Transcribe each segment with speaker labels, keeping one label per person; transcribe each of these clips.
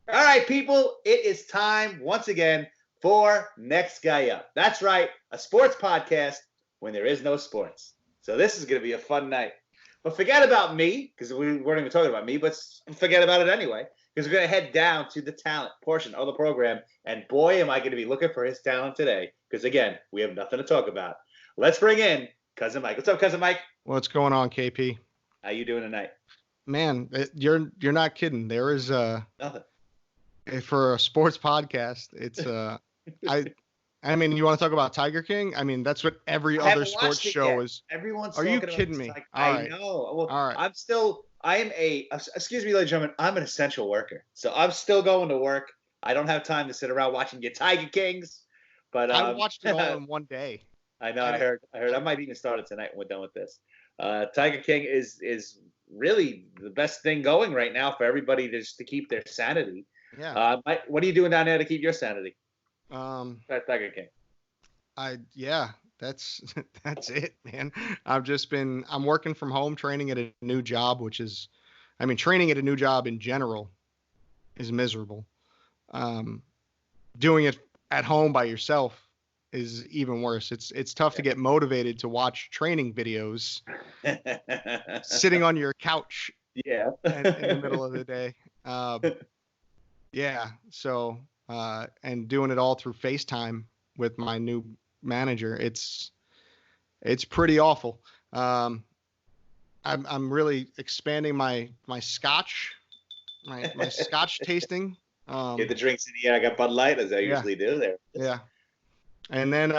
Speaker 1: All right, people, it is time once again for Next Guy Up. That's right, a sports podcast when there is no sports. So this is going to be a fun night. But forget about me, because we weren't even talking about me, but forget about it anyway, because we're going to head down to the talent portion of the program. And boy, am I going to be looking for his talent today, because again, we have nothing to talk about. Let's bring in Cousin Mike. What's up, Cousin Mike?
Speaker 2: What's going on, KP?
Speaker 1: How you doing tonight?
Speaker 2: Man, you're not kidding. There is
Speaker 1: Nothing.
Speaker 2: for a sports podcast, it's I mean, you want to talk about Tiger King? I mean, that's what every
Speaker 1: I
Speaker 2: other
Speaker 1: haven't
Speaker 2: sports
Speaker 1: watched it
Speaker 2: show
Speaker 1: yet.
Speaker 2: is.
Speaker 1: Everyone's
Speaker 2: Are you
Speaker 1: talking about
Speaker 2: kidding
Speaker 1: this.
Speaker 2: me?
Speaker 1: Like,
Speaker 2: All
Speaker 1: I
Speaker 2: right.
Speaker 1: know. Well,
Speaker 2: All right.
Speaker 1: excuse me, ladies and gentlemen, I'm an essential worker. So I'm still going to work. I don't have time to sit around watching your Tiger Kings. But
Speaker 2: I watched it all in one day.
Speaker 1: I know, I heard. I might even start it tonight when we're done with this. Tiger King is really the best thing going right now for everybody just to keep their sanity.
Speaker 2: Yeah.
Speaker 1: What are you doing down there to keep your sanity? Tiger King.
Speaker 2: That's that's it, man. I'm working from home, training at a new job, training at a new job in general is miserable. Doing it at home by yourself is even worse. It's tough to get motivated to watch training videos sitting on your couch
Speaker 1: Yeah.
Speaker 2: in the middle of the day. Yeah. So, and doing it all through FaceTime with my new manager, it's pretty awful. I'm really expanding my scotch, my scotch tasting.
Speaker 1: Get the drinks in the air. I got Bud Light as I usually do there.
Speaker 2: Yeah. And then,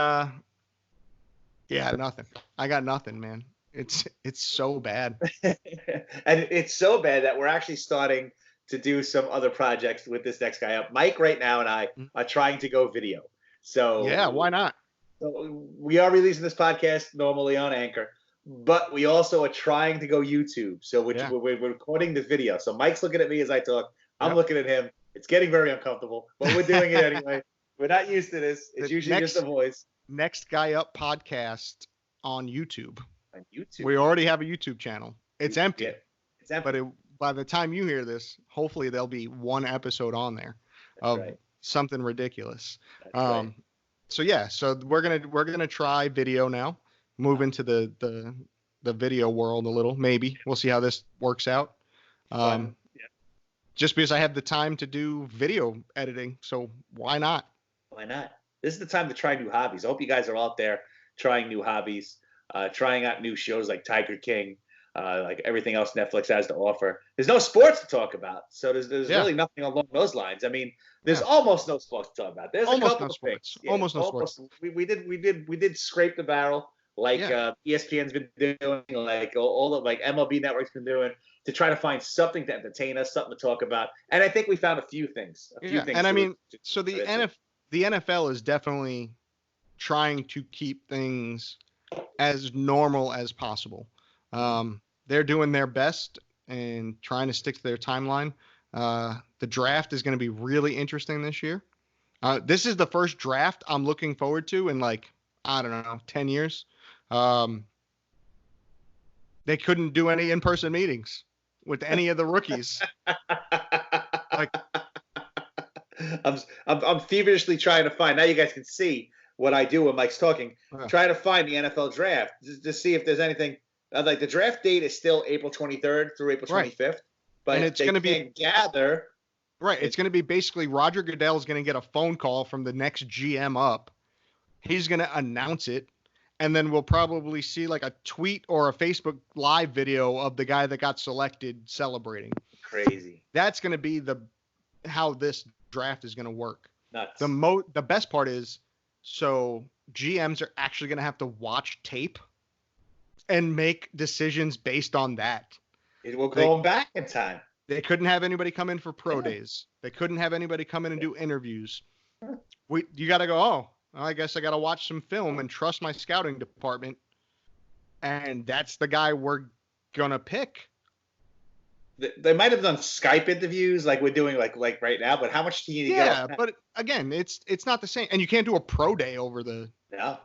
Speaker 2: nothing. I got nothing, man. It's so bad.
Speaker 1: And it's so bad that we're actually starting to do some other projects with this next guy up. Mike right now and I are trying to go video. So
Speaker 2: yeah, why not?
Speaker 1: So we are releasing this podcast normally on Anchor, but we also are trying to go YouTube. So we're recording the video. So Mike's looking at me as I talk. I'm looking at him. It's getting very uncomfortable, but we're doing it anyway. We're not used to this. It's usually just a voice.
Speaker 2: Next Guy Up podcast on YouTube.
Speaker 1: On YouTube.
Speaker 2: We already have a YouTube channel. It's empty.
Speaker 1: Yeah, it's empty.
Speaker 2: But by the time you hear this, hopefully there'll be one episode on there of something ridiculous.
Speaker 1: That's right.
Speaker 2: So we're gonna try video now. Move into the video world a little. Maybe we'll see how this works out. Just because I have the time to do video editing, so why not?
Speaker 1: Why not? This is the time to try new hobbies. I hope you guys are out there trying new hobbies, trying out new shows like Tiger King, like everything else Netflix has to offer. There's no sports to talk about, so there's really nothing along those lines. I mean, there's almost no sports to talk about. There's
Speaker 2: almost
Speaker 1: a couple of things.
Speaker 2: Yeah, almost no sports.
Speaker 1: We did scrape the barrel like ESPN's been doing, like all the like MLB Network's been doing, to try to find something to entertain us, something to talk about. And I think we found a few things.
Speaker 2: And I mean, so the NFL is definitely trying to keep things as normal as possible. They're doing their best and trying to stick to their timeline. The draft is going to be really interesting this year. This is the first draft I'm looking forward to in 10 years. They couldn't do any in-person meetings with any of the rookies.
Speaker 1: I'm feverishly trying to find. Now you guys can see what I do when Mike's talking. Trying to find the NFL draft to see if there's anything. Like the draft date is still April 23rd through April 25th, but
Speaker 2: and it's going to be
Speaker 1: gather.
Speaker 2: Right, it's going to be basically Roger Goodell is going to get a phone call from the next GM up. He's going to announce it, and then we'll probably see like a tweet or a Facebook live video of the guy that got selected celebrating.
Speaker 1: Crazy.
Speaker 2: That's going to be how this draft is going to work.
Speaker 1: Nuts.
Speaker 2: The best part is, so GMs are actually going to have to watch tape and make decisions based on that.
Speaker 1: We're going back in time.
Speaker 2: They couldn't have anybody come in for pro days. They couldn't have anybody come in and do interviews. You got to go, I guess I got to watch some film and trust my scouting department. And that's the guy we're going to pick.
Speaker 1: They might have done Skype interviews like we're doing like right now, but how much do you need to get?
Speaker 2: Yeah, but again, it's not the same. And you can't do a pro day over the...
Speaker 1: No.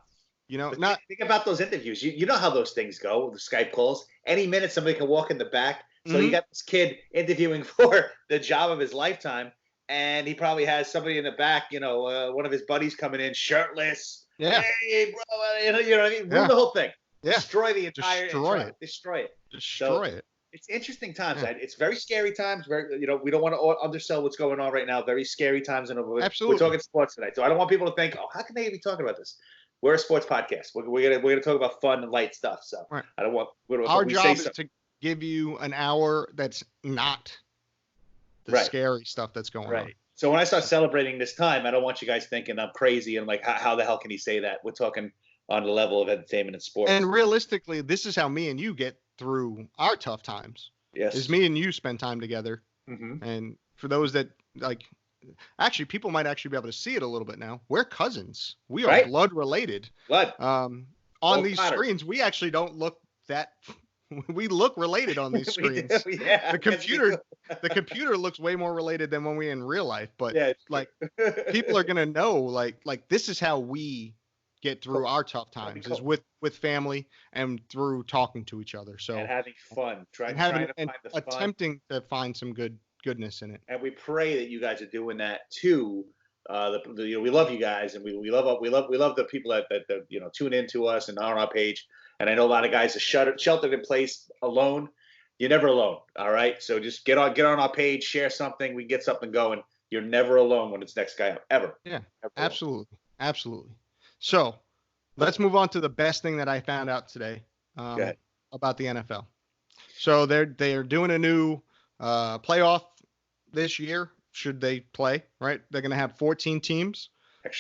Speaker 2: Think
Speaker 1: about those interviews. You know how those things go, the Skype calls. Any minute somebody can walk in the back. So you got this kid interviewing for the job of his lifetime, and he probably has somebody in the back, one of his buddies coming in shirtless.
Speaker 2: Yeah.
Speaker 1: Hey, bro, you know what I mean? Ruin the whole thing.
Speaker 2: Yeah.
Speaker 1: Destroy the entire.
Speaker 2: Destroy it.
Speaker 1: Destroy it. It's interesting times. Yeah. It's very scary times. We don't want to undersell what's going on right now. Very scary times, and we're talking sports tonight. So I don't want people to think, oh, how can they be talking about this? We're a sports podcast. We're gonna talk about fun and light stuff. So right. I don't want.
Speaker 2: Our job is to give you an hour that's not the scary stuff that's going on.
Speaker 1: So when I start celebrating this time, I don't want you guys thinking I'm crazy and like, how the hell can he say that? We're talking on the level of entertainment and sports.
Speaker 2: And realistically, this is how me and you get through our tough times.
Speaker 1: Yes.
Speaker 2: Is me and you spend time together.
Speaker 1: Mm-hmm.
Speaker 2: And for those that actually, people might actually be able to see it a little bit now. We're cousins. We are blood related.
Speaker 1: Blood.
Speaker 2: On these screens, we actually don't look that. We look related on these screens.
Speaker 1: Yeah.
Speaker 2: The computer looks way more related than when we're in real life. But people are gonna know like this is how we get through our tough times is with family and through talking to each other. So
Speaker 1: and having fun,
Speaker 2: attempting to find some goodness in it.
Speaker 1: And we pray that you guys are doing that too. We love you guys, and we love the people that tune in to us and are on our page. And I know a lot of guys are sheltered in place alone. You're never alone. All right. So just get on our page, share something. We get something going. You're never alone when it's next guy up ever.
Speaker 2: Yeah, absolutely. Absolutely. So let's move on to the best thing that I found out today about the NFL. So they're doing a new playoff this year. Should they play, right? They're going to have 14 teams.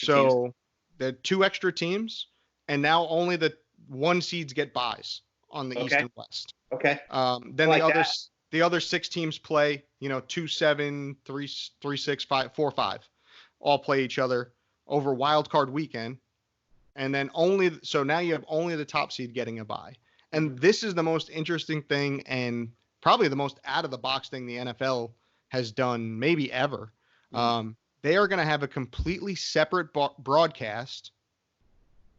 Speaker 2: They're 2 extra teams, and now only the 1 seeds get buys on the East and West.
Speaker 1: Okay.
Speaker 2: Then the other 6 teams play, 2-7, 3-6, 5-4-5, all play each other over wild card weekend. And then now you have only the top seed getting a bye. And this is the most interesting thing and probably the most out of the box thing the NFL has done maybe ever. They are going to have a completely separate broadcast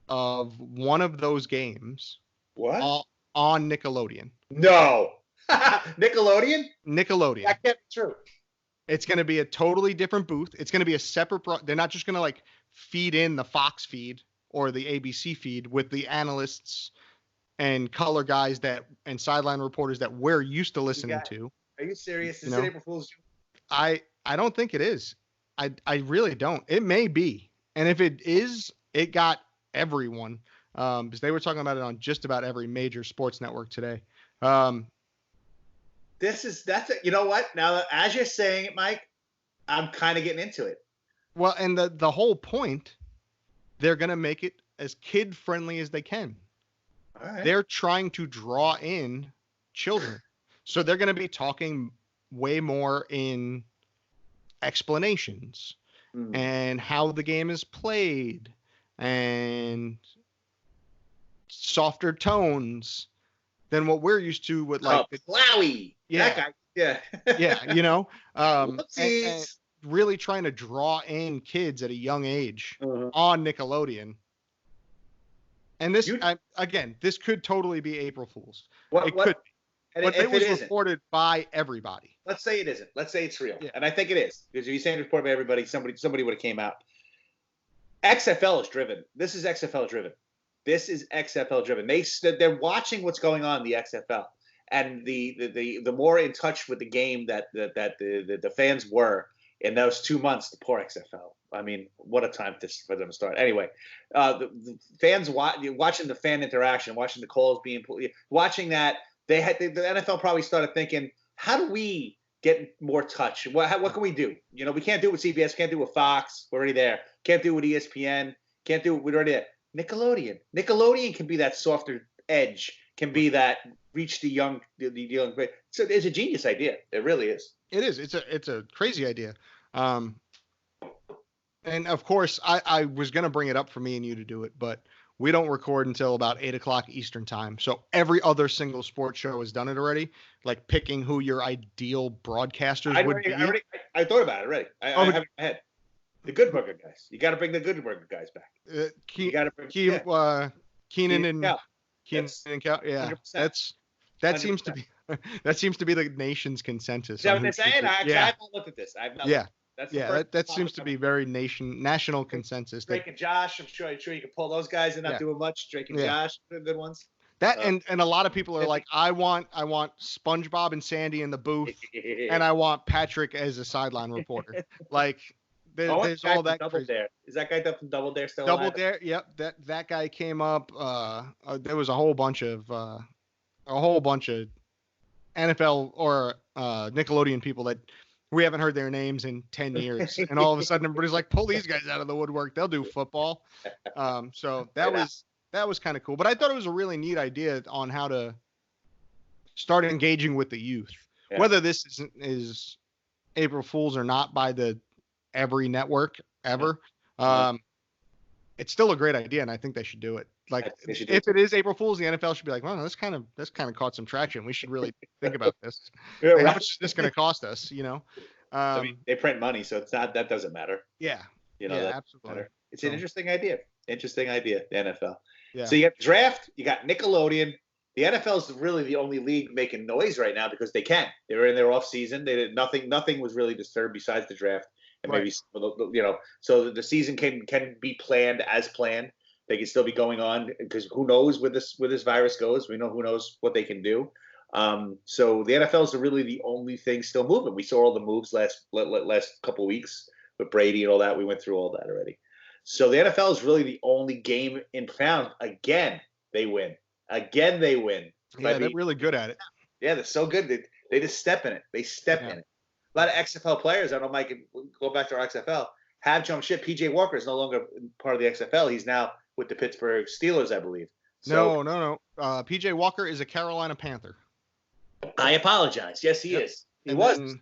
Speaker 2: of one of those games.
Speaker 1: What?
Speaker 2: On Nickelodeon.
Speaker 1: No. Nickelodeon?
Speaker 2: Nickelodeon.
Speaker 1: That can't be true.
Speaker 2: It's going to be a totally different booth. It's going to be a separate they're not just going to feed in the Fox feed or the ABC feed with the analysts and color guys and sideline reporters that we're used to listening to.
Speaker 1: Are you serious? Is it April Fool's Joke?
Speaker 2: I don't think it is. I really don't. It may be. And if it is, it got everyone. Because they were talking about it on just about every major sports network today.
Speaker 1: You know what? Now, as you're saying it, Mike, I'm kind of getting into it.
Speaker 2: Well, and the whole point, they're going to make it as kid friendly as they can.
Speaker 1: All right.
Speaker 2: They're trying to draw in children. So they're going to be talking way more in explanations and how the game is played and softer tones than what we're used to with
Speaker 1: Plowy.
Speaker 2: Yeah.
Speaker 1: That guy. Yeah.
Speaker 2: Yeah. And really trying to draw in kids at a young age on Nickelodeon. And this, this could totally be April Fool's. It could be. But it was reported by everybody.
Speaker 1: Let's say it isn't. Let's say it's real. Yeah. And I think it is. Because if you're saying it's reported by everybody, somebody would have came out. XFL is driven. This is XFL driven. They're watching what's going on in the XFL. And the more in touch with the game that the fans were in those 2 months, the poor XFL. I mean, what a time for them to start. Anyway, the fans watching the fan interaction, watching the calls being watching that. The NFL probably started thinking, how do we get more touch? What can we do? We can't do it with CBS, can't do it with Fox. We're already there. Can't do it with ESPN. Can't do it. We're already there. Nickelodeon can be that softer edge. Can be that reach the young. So it's a genius idea. It really is.
Speaker 2: It is. It's a crazy idea. And of course, I was going to bring it up for me and you to do it, but we don't record until about 8:00 Eastern time. So every other single sports show has done it already, like picking who your ideal broadcasters would be.
Speaker 1: I thought about it already. I have it in my head. The Good Burger guys. You got to bring the Good Burger guys back. You got to bring
Speaker 2: Keenan and Cal. Yeah,
Speaker 1: 100%.
Speaker 2: that seems to be the nation's consensus.
Speaker 1: Is that what they're saying? I've not looked at this. That's
Speaker 2: that seems to be very national consensus.
Speaker 1: Drake and Josh, I'm sure you can pull those guys. They're not doing much. Drake and Josh, they're good ones.
Speaker 2: And a lot of people are like, I want SpongeBob and Sandy in the booth, and I want Patrick as a sideline reporter. Like there's all that.
Speaker 1: Double Dare. Is that guy from Double Dare still
Speaker 2: Double
Speaker 1: alive?
Speaker 2: Dare? Yep. That guy came up. There was a whole bunch of NFL or Nickelodeon people that we haven't heard their names in 10 years, and all of a sudden everybody's like, pull these guys out of the woodwork. They'll do football. So that was kind of cool. But I thought it was a really neat idea on how to start engaging with the youth. Yeah. Whether this is April Fool's or not by every network ever, it's still a great idea, and I think they should do it. Like, if it is April Fool's, the NFL should be like, well, this kind of caught some traction. We should really think about this. How much is this going to cost us?
Speaker 1: I mean, they print money, so that doesn't matter.
Speaker 2: Yeah. Absolutely.
Speaker 1: It's an interesting idea. The NFL.
Speaker 2: Yeah.
Speaker 1: So you got draft, you got Nickelodeon. The NFL is really the only league making noise right now because they can. They were in their off season. They did nothing. Nothing was really disturbed besides the draft, and maybe so the season can be planned as planned. They can still be going on because who knows where this virus goes? Who knows what they can do. So the NFL is really the only thing still moving. We saw all the moves last couple of weeks with Brady and all that. We went through all that already. So the NFL is really the only game in town. Again, they win. Yeah,
Speaker 2: they're really good at it.
Speaker 1: Yeah, they're so good. They just step in it. They step in it. A lot of XFL players, I don't know, Mike, go back to our XFL, have jumped ship. PJ Walker is no longer part of the XFL. He's now with the Pittsburgh Steelers, I believe.
Speaker 2: So, no. PJ Walker is a Carolina Panther.
Speaker 1: I apologize. Yes, he is. He was.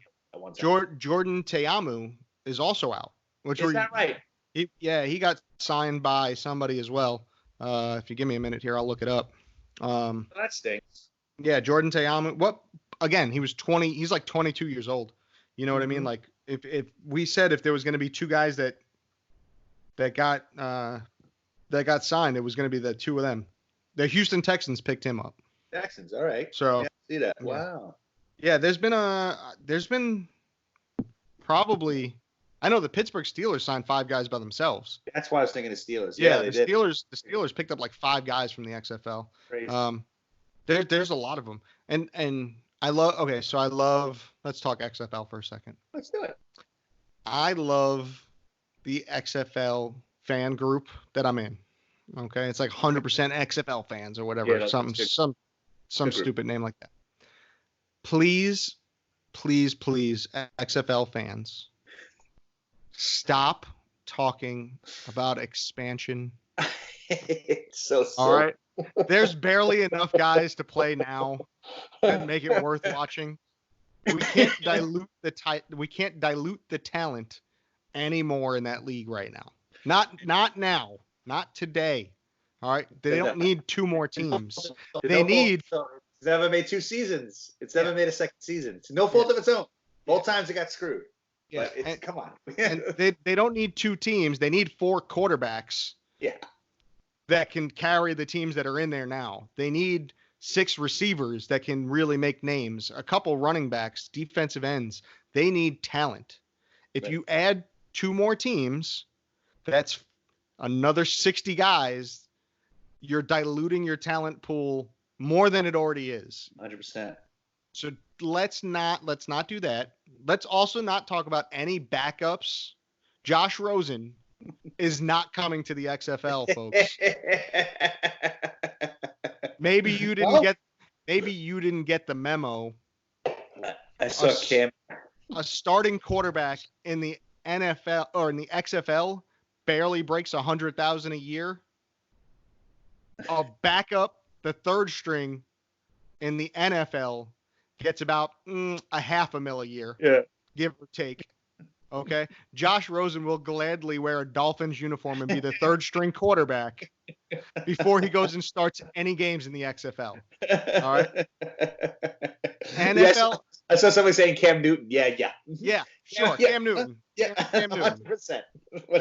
Speaker 2: Jordan Teamu is also out.
Speaker 1: Is that right?
Speaker 2: He got signed by somebody as well. If you give me a minute here, I'll look it up.
Speaker 1: That stinks.
Speaker 2: Yeah, Jordan Teamu. Again, he was 20. He's like 22 years old. You know what I mean? Like if we said if there was going to be two guys that got signed, it was going to be the two of them. The Houston Texans picked him up.
Speaker 1: Texans, all right.
Speaker 2: So
Speaker 1: see that. Wow.
Speaker 2: Yeah, there's been probably. I know the Pittsburgh Steelers signed 5 guys by themselves.
Speaker 1: That's why I was thinking the Steelers.
Speaker 2: Yeah, the Steelers picked up like 5 guys from the XFL.
Speaker 1: Crazy.
Speaker 2: There's a lot of them, and I love. Let's talk XFL for a second.
Speaker 1: Let's do it.
Speaker 2: I love the XFL fan group that I'm in. Okay, it's like 100% XFL fans or whatever. Some stupid name like that. Please, XFL fans, stop talking about expansion.
Speaker 1: It's so silly.
Speaker 2: All right. There's barely enough guys to play now that make it worth watching. We can't dilute the talent anymore in that league right now. Not now. Not today. All right. They don't need 2 more teams. They need.
Speaker 1: It's never made 2 seasons. It's never made a second season. It's no fault of its own. Both times it got screwed. Yeah. Come on.
Speaker 2: And they don't need 2 teams. They need 4 quarterbacks.
Speaker 1: Yeah.
Speaker 2: That can carry the teams that are in there now. They need 6 receivers that can really make names, a couple running backs, defensive ends. They need talent. If you add 2 more teams, that's another 60 guys. You're diluting your talent pool more than it already is.
Speaker 1: 100%.
Speaker 2: So let's not do that. Let's also not talk about any backups. Josh Rosen is not coming to the XFL, folks. Maybe you didn't get the memo.
Speaker 1: I saw Cam.
Speaker 2: A starting quarterback in the NFL or in the XFL barely breaks 100,000 a year. A backup, the 3rd string in the NFL gets about $500,000 a year.
Speaker 1: Yeah.
Speaker 2: Give or take. Okay. Josh Rosen will gladly wear a Dolphins uniform and be the 3rd string quarterback before he goes and starts any games in the XFL. All right. NFL.
Speaker 1: Yes, I saw somebody saying Cam Newton. Yeah.
Speaker 2: Yeah, sure.
Speaker 1: Yeah.
Speaker 2: Cam Newton.
Speaker 1: Yeah.
Speaker 2: Cam Newton.
Speaker 1: 100%.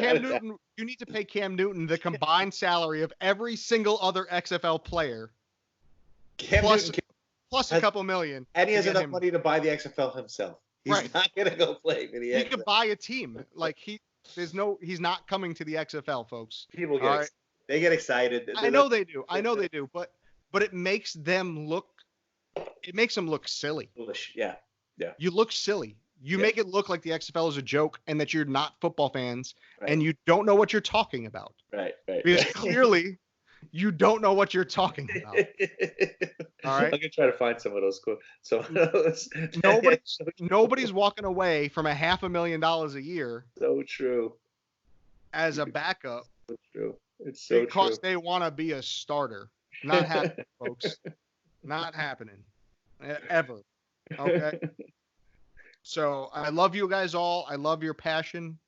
Speaker 2: Cam Newton, you need to pay Cam Newton the combined salary of every single other XFL player.
Speaker 1: Cam Newton
Speaker 2: plus a couple million.
Speaker 1: And he has enough money to buy the XFL himself. He's not gonna go play for the XFL.
Speaker 2: He could buy a team. Like he's not coming to the XFL, folks.
Speaker 1: People they get excited.
Speaker 2: I know they do. But it makes them look. It makes them look silly.
Speaker 1: Foolish. Yeah.
Speaker 2: You look silly. You make it look like the XFL is a joke and that you're not football fans and you don't know what you're talking about.
Speaker 1: Right.
Speaker 2: Because clearly you don't know what you're talking about. All right.
Speaker 1: I'm gonna try to find some of those.
Speaker 2: Nobody's walking away from $500,000 a year.
Speaker 1: So true.
Speaker 2: As a backup.
Speaker 1: So true. It's so
Speaker 2: because
Speaker 1: true.
Speaker 2: they want to be a starter. Not happening, folks. Not happening. Ever. Okay. So I love you guys all. I love your passion.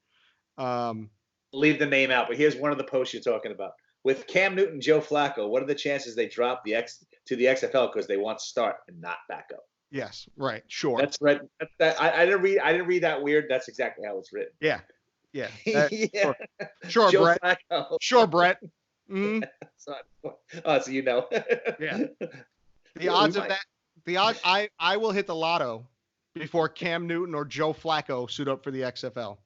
Speaker 1: Leave the name out, but here's one of the posts you're talking about. With Cam Newton, Joe Flacco, what are the chances they drop to the XFL because they want to start and not back up?
Speaker 2: Yes, right, sure.
Speaker 1: That's right. I didn't read that weird. That's exactly how it's written.
Speaker 2: Yeah.
Speaker 1: Sure,
Speaker 2: Joe
Speaker 1: Brett.
Speaker 2: Flacco. Sure, Brett. Mm-hmm.
Speaker 1: So you know.
Speaker 2: Yeah. The odds of that. The odds. I will hit the lotto before Cam Newton or Joe Flacco suit up for the XFL.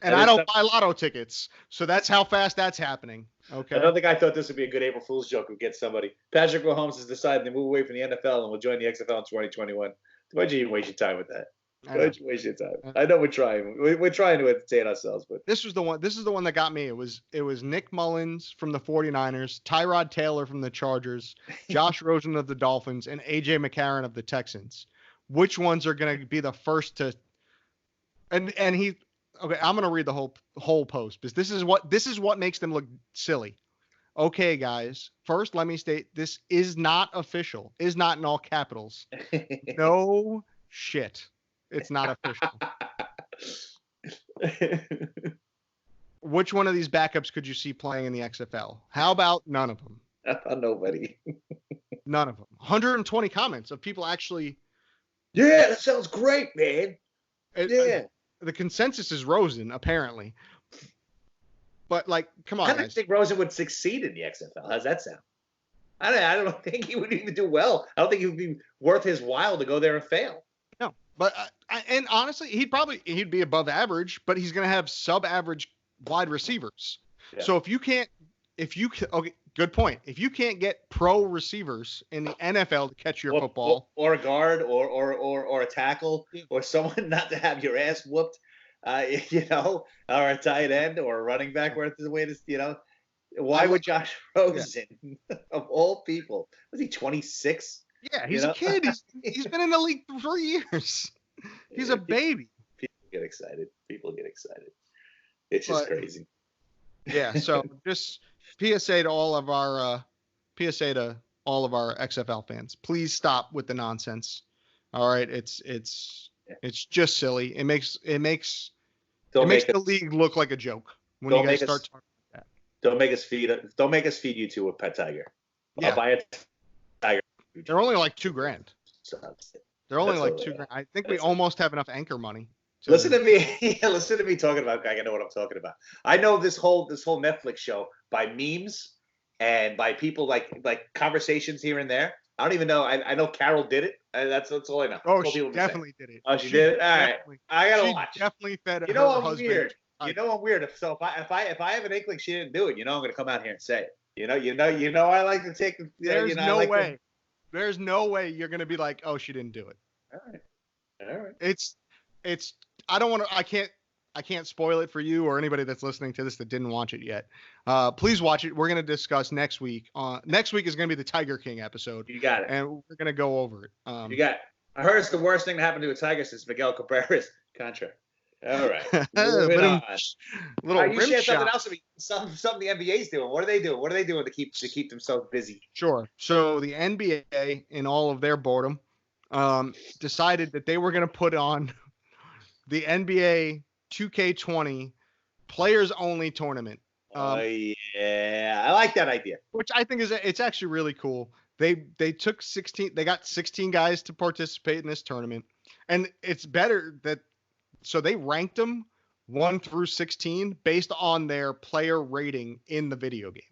Speaker 2: And I don't buy lotto tickets, so that's how fast that's happening. Okay.
Speaker 1: I don't think I thought this would be a good April Fool's joke. We'd get somebody. Patrick Mahomes has decided to move away from the NFL and will join the XFL in 2021. Why'd you even waste your time with that? Why'd you waste your time? I know we're trying. We're trying to entertain ourselves, but
Speaker 2: this is the one that got me. It was Nick Mullins from the 49ers, Tyrod Taylor from the Chargers, Josh Rosen of the Dolphins, and AJ McCarron of the Texans. Which ones are going to be the first to? And he. Okay, I'm gonna read the whole post because this is what makes them look silly. Okay, guys. First, let me state this is not official. Is not in all capitals. No shit. It's not official. Which one of these backups could you see playing in the XFL? How about none of them?
Speaker 1: Nobody.
Speaker 2: None of them. 120 comments of people actually.
Speaker 1: Yeah, that sounds great, man.
Speaker 2: The consensus is Rosen, apparently. But, like, come on,
Speaker 1: I don't think Rosen would succeed in the XFL. How's that sound? I don't think he would even do well. I don't think it would be worth his while to go there and fail.
Speaker 2: No, but and honestly, he'd be above average, but he's going to have sub-average wide receivers. Yeah. So okay, good point. If you can't get pro receivers in the NFL to catch your football,
Speaker 1: or a guard, or a tackle, or someone not to have your ass whooped, or a tight end or a running back, where it's the way to, why would Josh Rosen, of all people, was he 26?
Speaker 2: Yeah, he's a kid. He's been in the league for 3 years. He's a baby.
Speaker 1: People get excited. It's just crazy.
Speaker 2: Yeah. So just PSA to all of our XFL fans. Please stop with the nonsense. All right, it's just silly. It makes the league look like a joke when you guys start talking about that.
Speaker 1: Don't make us feed you to a pet tiger.
Speaker 2: Yeah.
Speaker 1: I'll buy a tiger.
Speaker 2: They're only like $2,000. They're only like $2,000. I think we almost have enough anchor money.
Speaker 1: Listen to me talking about. I know what I'm talking about. I know this whole Netflix show by memes and by people like conversations here and there. I don't even know. I know Carol did it. That's all I know.
Speaker 2: Oh, she definitely did it.
Speaker 1: Oh, she did it. All right, I gotta watch.
Speaker 2: Definitely fed her
Speaker 1: I'm weird. I'm weird. So if I have an inkling she didn't do it, I'm gonna come out here and say it. I like to take.
Speaker 2: There's no way. There's no way you're gonna be like, oh, she didn't do it.
Speaker 1: All right.
Speaker 2: It's. I don't want to. I can't spoil it for you or anybody that's listening to this that didn't watch it yet. Please watch it. We're going to discuss next week. Next week is going to be the Tiger King episode.
Speaker 1: You got it.
Speaker 2: And we're going to go over it.
Speaker 1: You got it. I heard it's the worst thing to happen to a Tiger since Miguel Cabrera's contract. All right. You shared something else with me. Something the NBA's doing. What are they doing? What are they doing to keep themselves busy?
Speaker 2: Sure. So the NBA, in all of their boredom, decided that they were going to put on the NBA 2K20 players only tournament.
Speaker 1: Yeah, I like that idea.
Speaker 2: Which I think it's actually really cool. They took 16. They got 16 guys to participate in this tournament, and it's better that. So they ranked them 1 through 16 based on their player rating in the video game.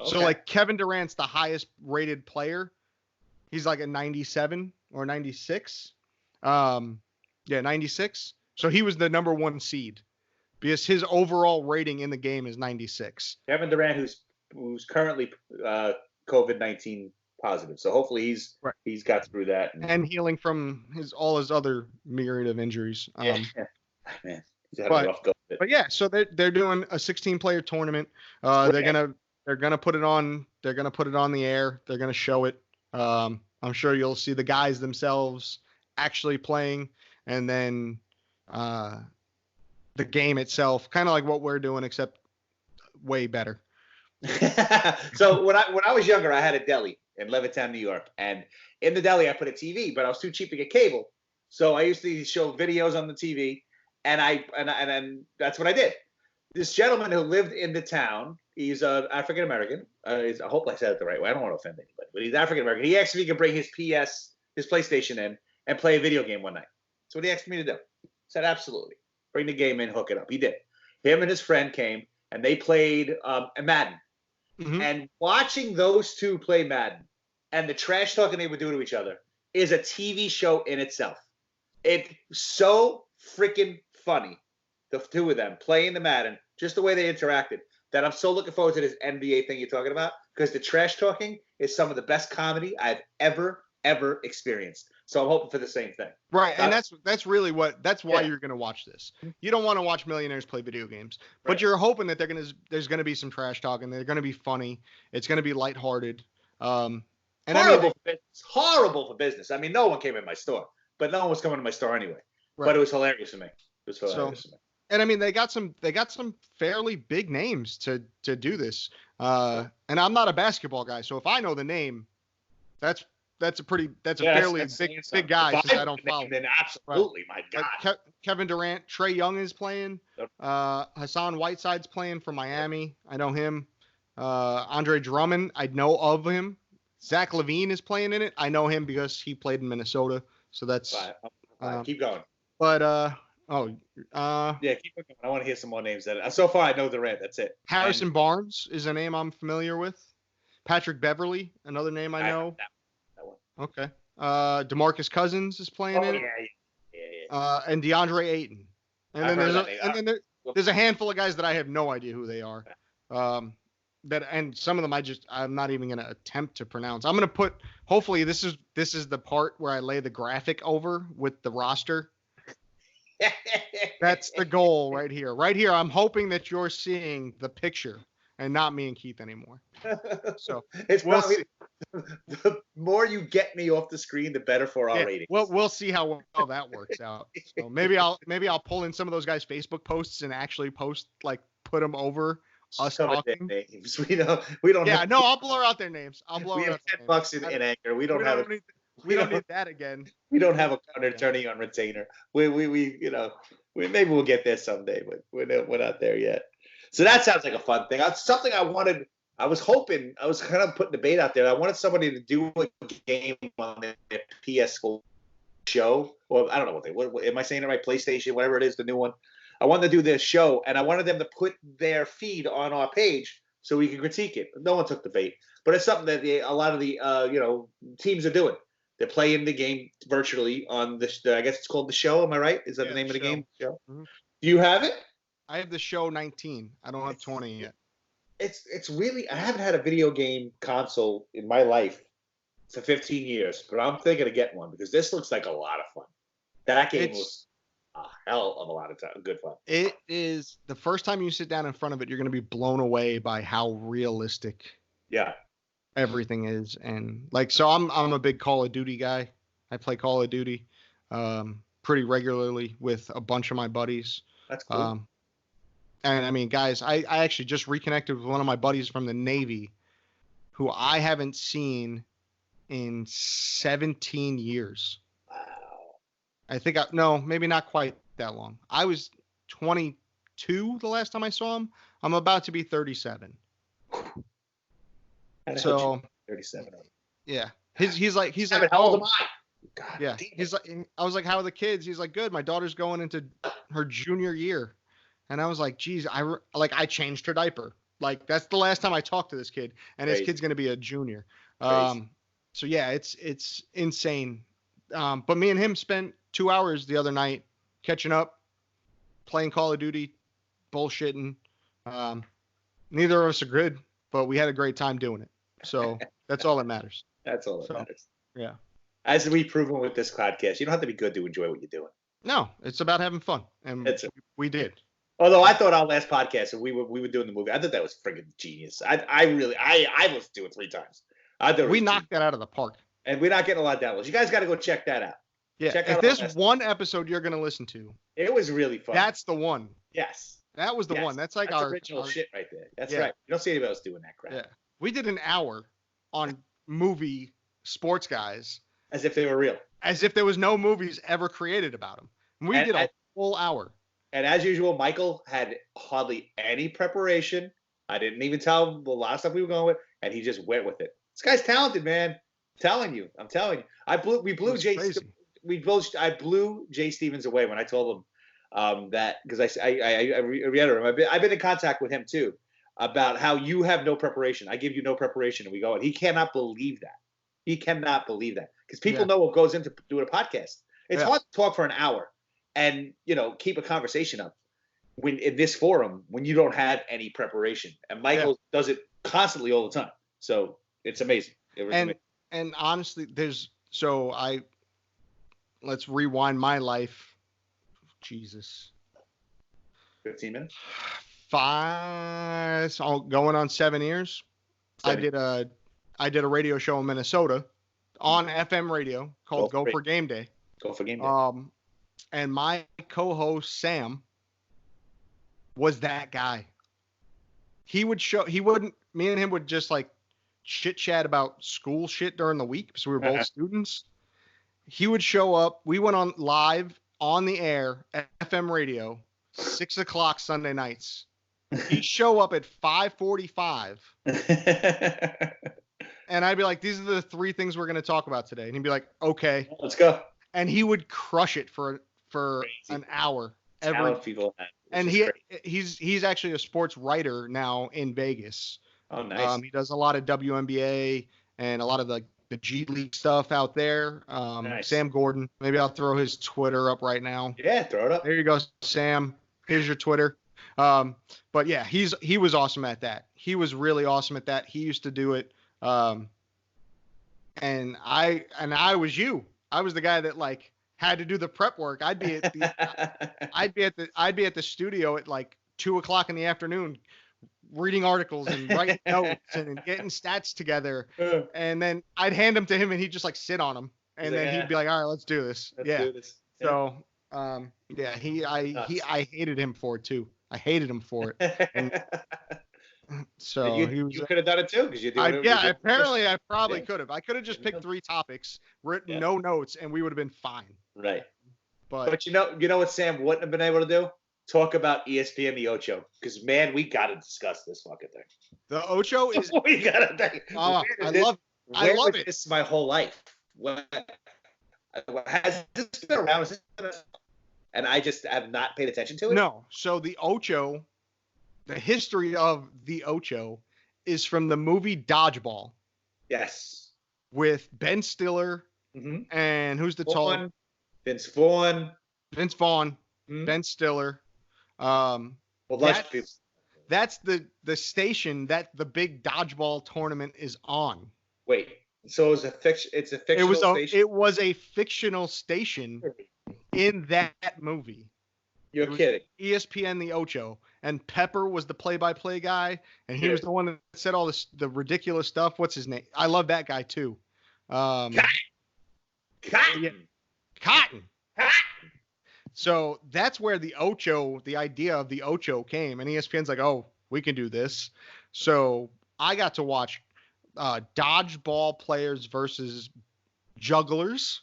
Speaker 2: Okay. So like Kevin Durant's the highest rated player. He's like a 97 or 96. Yeah, 96. So he was the number 1 seed because his overall rating in the game is 96.
Speaker 1: Kevin Durant, who's currently COVID-19 positive, so hopefully he's got through that
Speaker 2: and healing from all his other myriad of injuries.
Speaker 1: Yeah, man, he's had a rough go of it.
Speaker 2: But yeah, so they're doing a 16-player tournament. They're gonna put it on. They're gonna put it on the air. They're gonna show it. I'm sure you'll see the guys themselves actually playing, and then the game itself, kind of like what we're doing, except way better.
Speaker 1: So when I was younger, I had a deli in Levittown, New York, and in the deli I put a TV, but I was too cheap to get cable, so I used to show videos on the TV, and that's what I did. This gentleman who lived in the town, he's African American. I hope I said it the right way. I don't want to offend anybody, but he's African American. He asked me if he could bring his PlayStation in and play a video game one night. That's what he asked me to do. I said absolutely. Bring the game in, hook it up. He did. Him and his friend came and they played Madden. Mm-hmm. And watching those two play Madden and the trash talking they would do to each other is a TV show in itself. It's so freaking funny, the two of them playing the Madden, just the way they interacted, that I'm so looking forward to this NBA thing you're talking about, because the trash talking is some of the best comedy I've ever experienced. So I'm hoping for the same thing.
Speaker 2: Right, and that's really why you're going to watch this. You don't want to watch millionaires play video games, but you're hoping that there's going to be some trash talking. They're going to be funny. It's going to be lighthearted.
Speaker 1: Horrible for business. I mean, no one came in my store, but no one was coming to my store anyway. Right. But it was hilarious to me. And
Speaker 2: I mean, they got some fairly big names to do this. And I'm not a basketball guy, so if I know the name, that's a fairly big guy since I don't follow.
Speaker 1: Then absolutely, right. My God.
Speaker 2: Kevin Durant, Trae Young is playing. Hassan Whiteside's playing for Miami. I know him. Andre Drummond, I know of him. Zach LaVine is playing in it. I know him because he played in Minnesota. So that's
Speaker 1: keep going.
Speaker 2: But
Speaker 1: keep going. I want to hear some more names. So far, I know Durant. That's it.
Speaker 2: Harrison Barnes is a name I'm familiar with. Patrick Beverly, another name I know.
Speaker 1: That one.
Speaker 2: Okay. DeMarcus Cousins is playing in it. Yeah. And DeAndre Ayton. And then there's a handful of guys that I have no idea who they are. And some of them I'm not even going to attempt to pronounce. I'm going to put, hopefully this is the part where I lay the graphic over with the roster. That's the goal right here. Right here, I'm hoping that you're seeing the picture and not me and Keith anymore. So
Speaker 1: it's probably the more you get me off the screen, the better for our ratings.
Speaker 2: Well, we'll see how well that works out. So maybe I'll pull in some of those guys' Facebook posts and actually put them over us talking.
Speaker 1: Names. We don't.
Speaker 2: Yeah, I'll blur out their names. We
Speaker 1: have $10 in Anchor. We don't need
Speaker 2: that again.
Speaker 1: We don't have a attorney on retainer. We maybe we'll get there someday, but we're not there yet. So that sounds like a fun thing. Something I wanted. I was hoping. I was kind of putting the bait out there. I wanted somebody to do a game on their PS4 show, or I don't know what am I saying it right? PlayStation, whatever it is, the new one. I wanted to do this show, and I wanted them to put their feed on our page so we can critique it. No one took the bait, but it's something that a lot of the teams are doing. They're playing the game virtually on I guess it's called The Show. Am I right? Is that the name of the game? Show. Mm-hmm. Do you have it?
Speaker 2: I have The Show 19. I don't have 20 yet.
Speaker 1: It's really, I haven't had a video game console in my life for 15 years, but I'm thinking of getting one because this looks like a lot of fun. That game was a hell of a lot of time. Good fun.
Speaker 2: It is. The first time you sit down in front of it, you're going to be blown away by how realistic everything is. And so I'm a big Call of Duty guy. I play Call of Duty pretty regularly with a bunch of my buddies.
Speaker 1: That's cool.
Speaker 2: And I mean, guys, I actually just reconnected with one of my buddies from the Navy who I haven't seen in 17 years.
Speaker 1: Wow.
Speaker 2: I think maybe not quite that long. I was 22 the last time I saw him. I'm about to be 37. So
Speaker 1: 37.
Speaker 2: Yeah. He's like,
Speaker 1: how old am I? God,
Speaker 2: yeah. He's like, I was like, how are the kids? He's like, good. My daughter's going into her junior year. And I was like, geez, I changed her diaper. Like, that's the last time I talked to this kid, and his kid's going to be a junior. So yeah, it's insane. But me and him spent 2 hours the other night, catching up, playing Call of Duty, bullshitting. Neither of us are good, but we had a great time doing it. So that's all that matters.
Speaker 1: That's all that matters.
Speaker 2: Yeah.
Speaker 1: As we've proven with this podcast, you don't have to be good to enjoy what you're doing.
Speaker 2: No, it's about having fun, and we did.
Speaker 1: Although I thought our last podcast, and we were doing the movie, I thought that was friggin' genius. I listened to it 3 times. I thought
Speaker 2: we knocked that out of the park,
Speaker 1: and we're not getting a lot of downloads. You guys got to go check that out.
Speaker 2: Yeah, if there's one episode you're gonna listen to,
Speaker 1: it was really fun.
Speaker 2: That's the one.
Speaker 1: Yes,
Speaker 2: that was the one. That's like our
Speaker 1: original shit right there. That's right. You don't see anybody else doing that crap.
Speaker 2: Yeah, we did an hour on movie sports guys.
Speaker 1: As if they were real.
Speaker 2: As if there was no movies ever created about them. We did a full hour.
Speaker 1: And as usual, Michael had hardly any preparation. I didn't even tell him a lot of stuff we were going with, and he just went with it. This guy's talented, man. I'm telling you. I blew Jay Stevens away when I told him that, because I reiterated him. I've been in contact with him too about how you have no preparation. I give you no preparation, and we go, and he cannot believe that. He cannot believe that, because people know what goes into doing a podcast. It's hard to talk for an hour and, keep a conversation up when in this forum when you don't have any preparation. And Michael does it constantly all the time. So it's amazing.
Speaker 2: And honestly, let's rewind my life. Jesus.
Speaker 1: 15 minutes?
Speaker 2: 5, going on 7 years. 7. I did a radio show in Minnesota on FM radio called Go for Game Day.
Speaker 1: Go for Game Day.
Speaker 2: And my co-host Sam was that guy. Me and him would just like chit chat about school shit during the week because we were both students. He would show up. We went on live on the air at FM radio, 6:00 Sunday nights. He'd show up at 5:45. And I'd be like, these are the 3 things we're going to talk about today. And he'd be like, okay.
Speaker 1: Let's go.
Speaker 2: And he would crush it for an hour. And he's actually a sports writer now in Vegas.
Speaker 1: Oh, nice.
Speaker 2: He does a lot of WNBA and a lot of the G League stuff out there. Nice. Sam Gordon. Maybe I'll throw his Twitter up right now.
Speaker 1: Yeah, throw it up.
Speaker 2: There you go, Sam. Here's your Twitter. But yeah, he was awesome at that. He was really awesome at that. He used to do it. And I was you. I was the guy that like had to do the prep work. I'd be at the studio at like 2:00 in the afternoon, reading articles and writing notes and getting stats together. And then I'd hand them to him and he'd just like sit on them. And then he'd be like, all right, let's do this. Let's do this. So, I hated him for it too. I hated him for it. And, so
Speaker 1: you could have done it too, because you did.
Speaker 2: Apparently I probably could have. I could have just picked 3 topics, written no notes, and we would have been fine.
Speaker 1: Right. But you know what Sam wouldn't have been able to do? Talk about ESPN the Ocho, because man, we got to discuss this fucking thing.
Speaker 2: The Ocho is.
Speaker 1: We got to.
Speaker 2: I love it.
Speaker 1: This is my whole life. Has this been around? And I just have not paid attention to it.
Speaker 2: No. So the Ocho. The history of the Ocho is from the movie Dodgeball.
Speaker 1: Yes.
Speaker 2: With Ben Stiller and who's the tall one?
Speaker 1: Vince Vaughn.
Speaker 2: Ben Stiller. That's the station that the big dodgeball tournament is on.
Speaker 1: Wait, so it's a fictional station?
Speaker 2: It was a fictional station in that movie.
Speaker 1: You're kidding.
Speaker 2: ESPN the Ocho. And Pepper was the play-by-play guy, and he was the one that said all the ridiculous stuff. What's his name? I love that guy too. Cotton. So that's where the idea of the Ocho came, and ESPN's like, oh, we can do this. So I got to watch dodgeball players versus jugglers,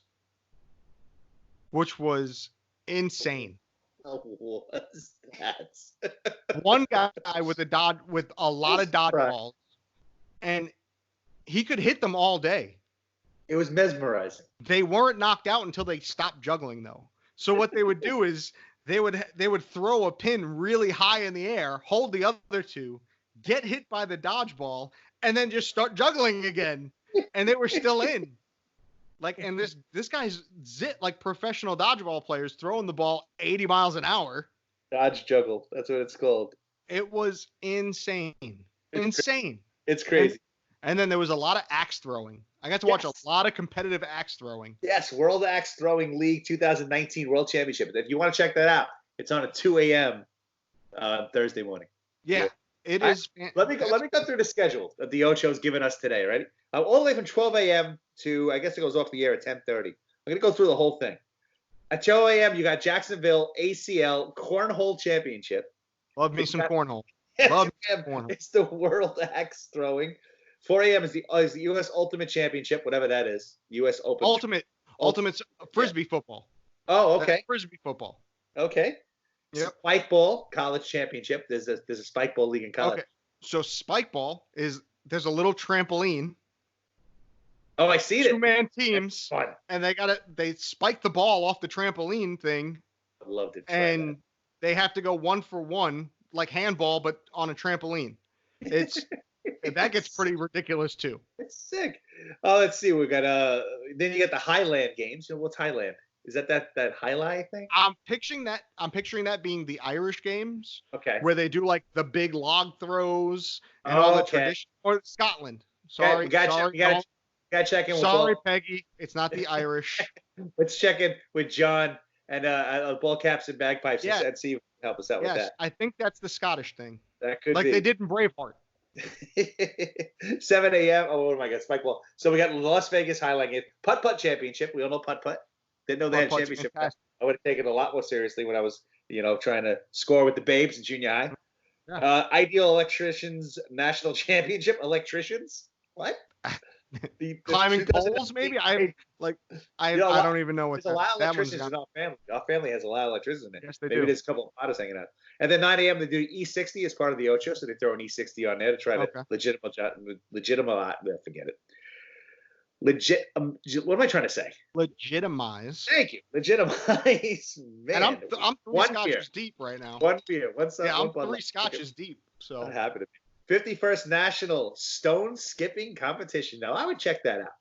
Speaker 2: which was insane.
Speaker 1: What was that?
Speaker 2: One guy with a lot of dodgeballs, and he could hit them all day.
Speaker 1: It was mesmerizing.
Speaker 2: They weren't knocked out until they stopped juggling, though. So what they would do is they would throw a pin really high in the air, hold the other 2, get hit by the dodgeball, and then just start juggling again, and they were still in. Like, and this guy's like professional dodgeball players throwing the ball 80 miles an hour.
Speaker 1: Dodge juggle. That's what it's called.
Speaker 2: It was insane. Insane.
Speaker 1: It's crazy.
Speaker 2: And then there was a lot of axe throwing. I got to watch a lot of competitive axe throwing.
Speaker 1: Yes, World Axe Throwing League 2019 World Championship. If you want to check that out, it's on at 2 a.m. Thursday morning.
Speaker 2: Yeah, it is.
Speaker 1: Let me go through the schedule that the Ocho's given us today, right? All the way from 12 a.m. to, I guess it goes off the air at 10:30. I'm going to go through the whole thing. At 12 a.m., you got Jacksonville ACL Cornhole Championship.
Speaker 2: Love me some cornhole.
Speaker 1: Love cornhole. It's the World Axe Throwing. 4 a.m. is the U.S. Ultimate Championship, whatever that is. U.S. Open.
Speaker 2: Ultimate Frisbee football.
Speaker 1: Oh, okay.
Speaker 2: That's Frisbee football.
Speaker 1: Okay. Yep. Spike Ball College Championship. There's a Spike Ball league in college. Okay.
Speaker 2: So Spike Ball there's a little trampoline.
Speaker 1: Oh, I see it.
Speaker 2: 2-man teams. That's fun. And they spike the ball off the trampoline thing.
Speaker 1: I loved it.
Speaker 2: And they have to go 1-for-1, like handball, but on a trampoline. It's that gets pretty ridiculous too.
Speaker 1: It's sick. Oh, let's see. We got then you get the Highland games. What's Highland? Is that Highlight thing?
Speaker 2: I'm picturing that being the Irish games.
Speaker 1: Okay.
Speaker 2: Where they do like the big log throws and all the tradition. Or Scotland. Sorry.
Speaker 1: Gotta check in with
Speaker 2: Sorry, Peggy. It's not the Irish.
Speaker 1: Let's check in with John and ball caps and bagpipes and see if he can help us out with that.
Speaker 2: I think that's the Scottish thing.
Speaker 1: That could be.
Speaker 2: Like they did in Braveheart.
Speaker 1: 7 a.m. Oh my God, Spike Ball. So we got Las Vegas Highlight game. Putt-Putt Championship. We all know Putt-Putt. Didn't know they had a championship. I would have taken it a lot more seriously when I was, trying to score with the babes in junior high. Yeah. Ideal Electricians National Championship. Electricians? What?
Speaker 2: Climbing poles, maybe? I don't even know what
Speaker 1: there's a lot of electricians in our family. Our family has a lot of electricians in it.
Speaker 2: Yes, they
Speaker 1: maybe
Speaker 2: do.
Speaker 1: There's a couple of potters hanging out. And then 9 a.m. they do E60 as part of the Ocho, so they throw an E60 on there to try to legitimize. Forget it. What am I trying to say?
Speaker 2: Legitimize.
Speaker 1: Thank you. Legitimize. Man,
Speaker 2: and I'm three scotches deep right now.
Speaker 1: One beer. I'm
Speaker 2: three scotches deep. So
Speaker 1: I'm happy to be. 51st National Stone Skipping Competition. Now I would check that out.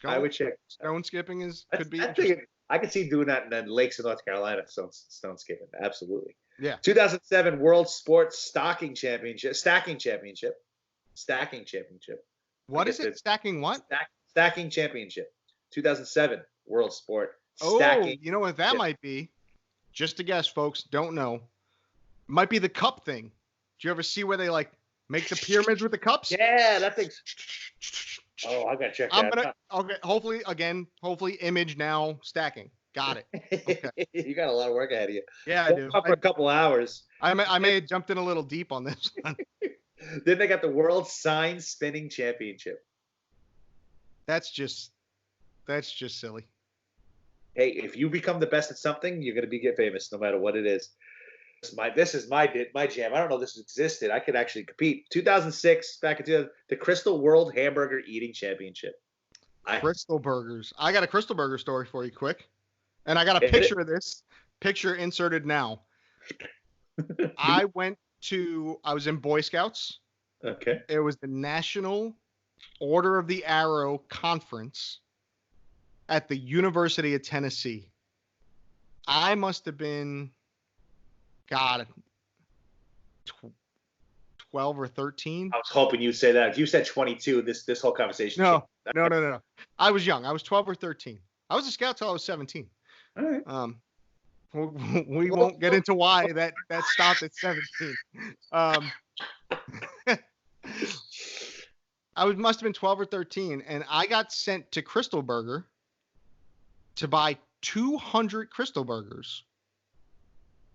Speaker 1: I would check.
Speaker 2: Stone skipping could be interesting.
Speaker 1: I could see doing that in the lakes of North Carolina. Stone skipping, absolutely.
Speaker 2: Yeah.
Speaker 1: 2007 World Sports Stacking Championship.
Speaker 2: What is it? Stacking what?
Speaker 1: Stacking Championship. 2007 World Sport.
Speaker 2: Stacking. You know what that might be? Just a guess, folks. Don't know. Might be the cup thing. Do you ever see where they make the pyramids with the cups?
Speaker 1: Yeah, that thing's. Oh, I gotta check that out.
Speaker 2: Okay, hopefully image now stacking. Got it. Okay.
Speaker 1: You got a lot of work ahead of you.
Speaker 2: Yeah, I do.
Speaker 1: For a couple hours.
Speaker 2: I may have jumped in a little deep on this one.
Speaker 1: Then they got the World Sign Spinning Championship.
Speaker 2: That's just silly.
Speaker 1: Hey, if you become the best at something, you're gonna get famous no matter what it is. This is my jam. I don't know if this existed. I could actually compete. 2006, back in 2000, the Crystal World Hamburger Eating Championship.
Speaker 2: Crystal Burgers. I got a Crystal Burger story for you, quick. And I got a picture of this. Picture inserted now. I was in Boy Scouts.
Speaker 1: Okay.
Speaker 2: It was the National Order of the Arrow Conference at the University of Tennessee. I must have been... 12 or 13.
Speaker 1: I was hoping you'd say that. If you said 22, this whole conversation.
Speaker 2: No. I was young. I was 12 or 13. I was a scout till I was 17.
Speaker 1: All right.
Speaker 2: We won't get into why that stopped at 17. Must have been 12 or 13, and I got sent to Crystal Burger to buy 200 Crystal Burgers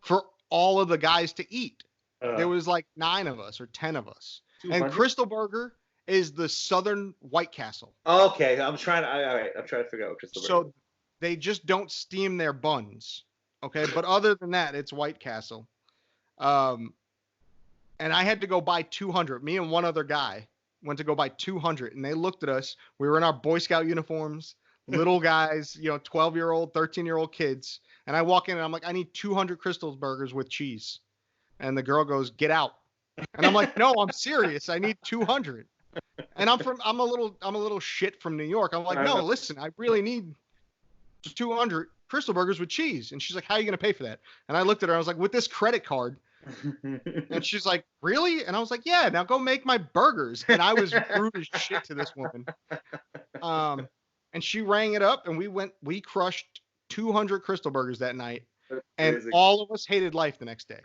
Speaker 2: for all of the guys to eat. There was 9 of us or 10 of us. 200? And Crystal Burger is the Southern White Castle.
Speaker 1: Okay, I'm trying to figure out what Crystal Burger.
Speaker 2: So they just don't steam their buns. Okay, but other than that, it's White Castle. And I had to go buy 200. Me and one other guy went to go buy 200, and they looked at us. We were in our Boy Scout uniforms, little guys, 12-year-old, 13-year-old kids. And I walk in and I'm like, I need 200 Crystal Burgers with cheese. And the girl goes, get out. And I'm like, no, I'm serious. I need 200. And I'm a little shit from New York. I'm like, no, listen, I really need 200 Crystal Burgers with cheese. And she's like, how are you going to pay for that? And I looked at her. I was like, with this credit card. And she's like, really? And I was like, yeah, now go make my burgers. And I was rude as shit to this woman. And she rang it up, and we crushed 200 Crystal Burgers that night. And all of us hated life the next day.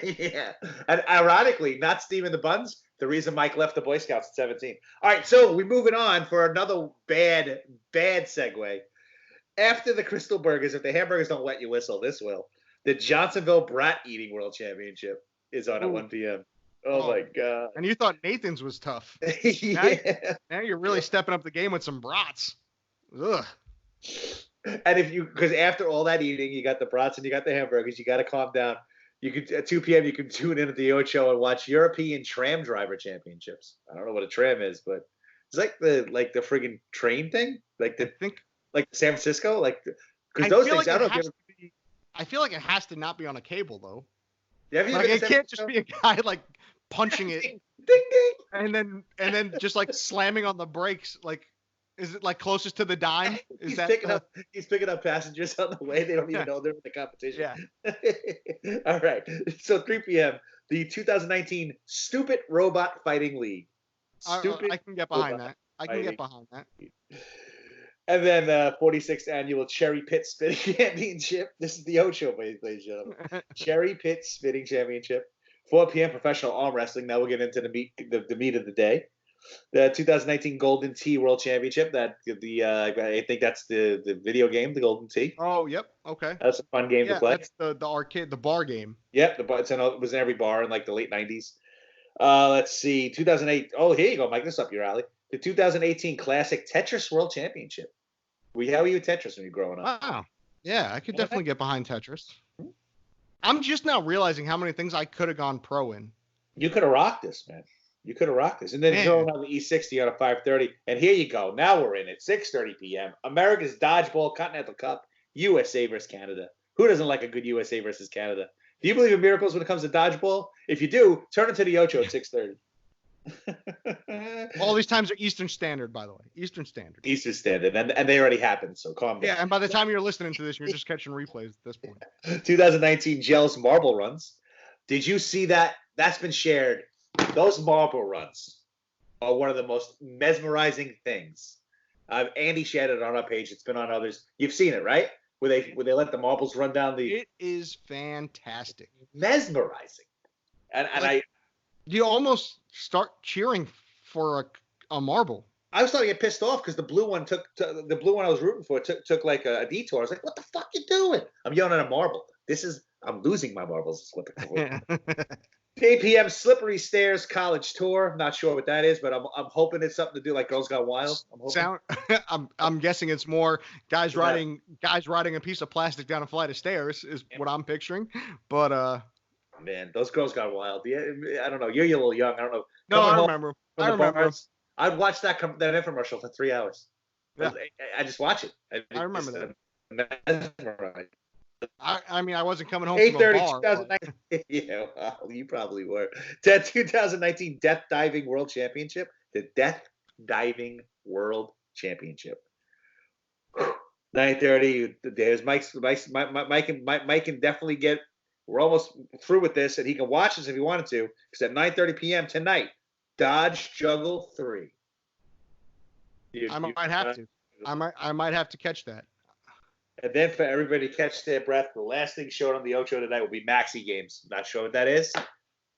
Speaker 1: Yeah. And ironically, not steaming the buns, the reason Mike left the Boy Scouts at 17. All right, so we're moving on for another bad segue. After the Crystal Burgers, if the hamburgers don't wet your whistle, this will. The Johnsonville Brat Eating World Championship is on at 1 p.m. Oh, my God.
Speaker 2: And you thought Nathan's was tough.
Speaker 1: Yeah.
Speaker 2: Now you're really stepping up the game with some brats. Ugh.
Speaker 1: And because after all that eating, you got the brats and you got the hamburgers, you got to calm down. You could at 2 p.m. you can tune in at the Ocho and watch European Tram Driver Championships. I don't know what a tram is, but it's like the friggin' train thing, like the San Francisco, because those things. I don't know.
Speaker 2: I feel like it has to not be on a cable though.
Speaker 1: Yeah,
Speaker 2: it can't just be a guy like punching it,
Speaker 1: ding ding,
Speaker 2: and then just like slamming on the brakes. Like, is it like closest to the dime?
Speaker 1: He's picking up passengers on the way. They don't even know they're in the competition.
Speaker 2: Yeah.
Speaker 1: All right. So 3 p.m. the 2019 Stupid Robot Fighting League.
Speaker 2: I can get behind that. I can get behind that.
Speaker 1: And then 46th annual Cherry Pit Spitting Championship. This is the Ocho, ladies and gentlemen. Cherry Pit Spitting Championship. 4 p.m. professional arm wrestling. Now we'll get into the meat of the day. The 2019 Golden Tee World Championship. I think that's the video game, the Golden Tee.
Speaker 2: Oh, yep. Okay.
Speaker 1: That's a fun game to play.
Speaker 2: That's the arcade, the bar game.
Speaker 1: Yep. It was in every bar in like the late 90s. Let's see. 2008. Oh, here you go, Mike. This up your alley. The 2018 Classic Tetris World Championship. How were you at Tetris when you were growing up?
Speaker 2: Wow. Yeah, I could definitely get behind Tetris. I'm just now realizing how many things I could have gone pro in.
Speaker 1: You could have rocked this, man. You could have rocked this. And then going on the E60 on a 5:30. And here you go. Now we're in it. 6:30 p.m. America's Dodgeball Continental Cup. USA versus Canada. Who doesn't like a good USA versus Canada? Do you believe in miracles when it comes to dodgeball? If you do, turn it to the Ocho at 6:30.
Speaker 2: All these times are Eastern Standard, by the way. Eastern Standard.
Speaker 1: Eastern Standard. And they already happened, so calm down.
Speaker 2: Yeah, and by the time you're listening to this, you're just catching replays at this point.
Speaker 1: 2019 Gels Marble Runs. Did you see that? That's been shared. Those marble runs are one of the most mesmerizing things. Andy shared it on our page. It's been on others. You've seen it, right? Where they let the marbles run down the.
Speaker 2: It is fantastic.
Speaker 1: Mesmerizing. And
Speaker 2: you almost start cheering for a marble.
Speaker 1: I was starting to get pissed off because the blue one I was rooting for took like a detour. I was like, what the fuck you doing? I'm yelling at a marble. I'm losing my marbles. Is what the 8 p.m. Slippery Stairs College Tour. Not sure what that is, but I'm hoping it's something to do like Girls Got Wild.
Speaker 2: I'm guessing it's more guys riding a piece of plastic down a flight of stairs is what I'm picturing. But
Speaker 1: man, those Girls Got Wild. Yeah, I don't know. You're a little young. I don't know.
Speaker 2: No, I remember.
Speaker 1: I'd watch that infomercial for 3 hours.
Speaker 2: Yeah.
Speaker 1: I just watch it.
Speaker 2: I remember
Speaker 1: that.
Speaker 2: I mean, I wasn't coming home from a bar.
Speaker 1: 2019. Yeah, well, you probably were. 2019 Death Diving World Championship. The Death Diving World Championship. 9:30. There's Mike can definitely get. We're almost through with this, and he can watch this if he wanted to. Because at 9:30 p.m. tonight, Dodge Juggle 3.
Speaker 2: I might have to catch that.
Speaker 1: And then for everybody to catch their breath, the last thing shown on the Ocho tonight will be Maxi Games. Not sure what that is.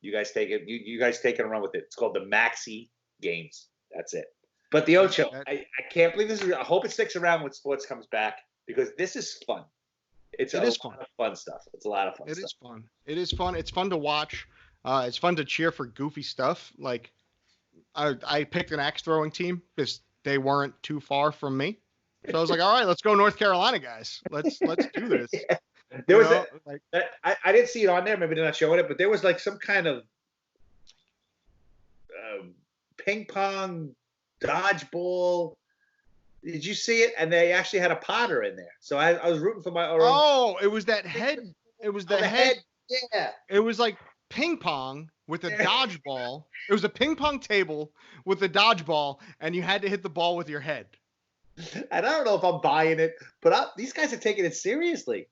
Speaker 1: You guys take it. You guys take it and run with it. It's called the Maxi Games. That's it. But the Ocho, I can't believe this is. I hope it sticks around when sports comes back because this is fun. It is fun. Fun stuff. It's a lot of fun.
Speaker 2: It is fun. It is fun. It's fun to watch. It's fun to cheer for goofy stuff. Like I picked an axe throwing team because they weren't too far from me. So I was like, all right, let's go North Carolina, guys. Let's do this.
Speaker 1: Yeah. There was I didn't see it on there. Maybe they're not showing it, but there was like some kind of ping pong, dodgeball. Did you see it? And they actually had a Potter in there. So I was rooting for my own.
Speaker 2: Oh, it was that head. It was the head.
Speaker 1: Yeah.
Speaker 2: It was like ping pong with a dodgeball. It was a ping pong table with a dodgeball, and you had to hit the ball with your head.
Speaker 1: And I don't know if I'm buying it, but these guys are taking it seriously.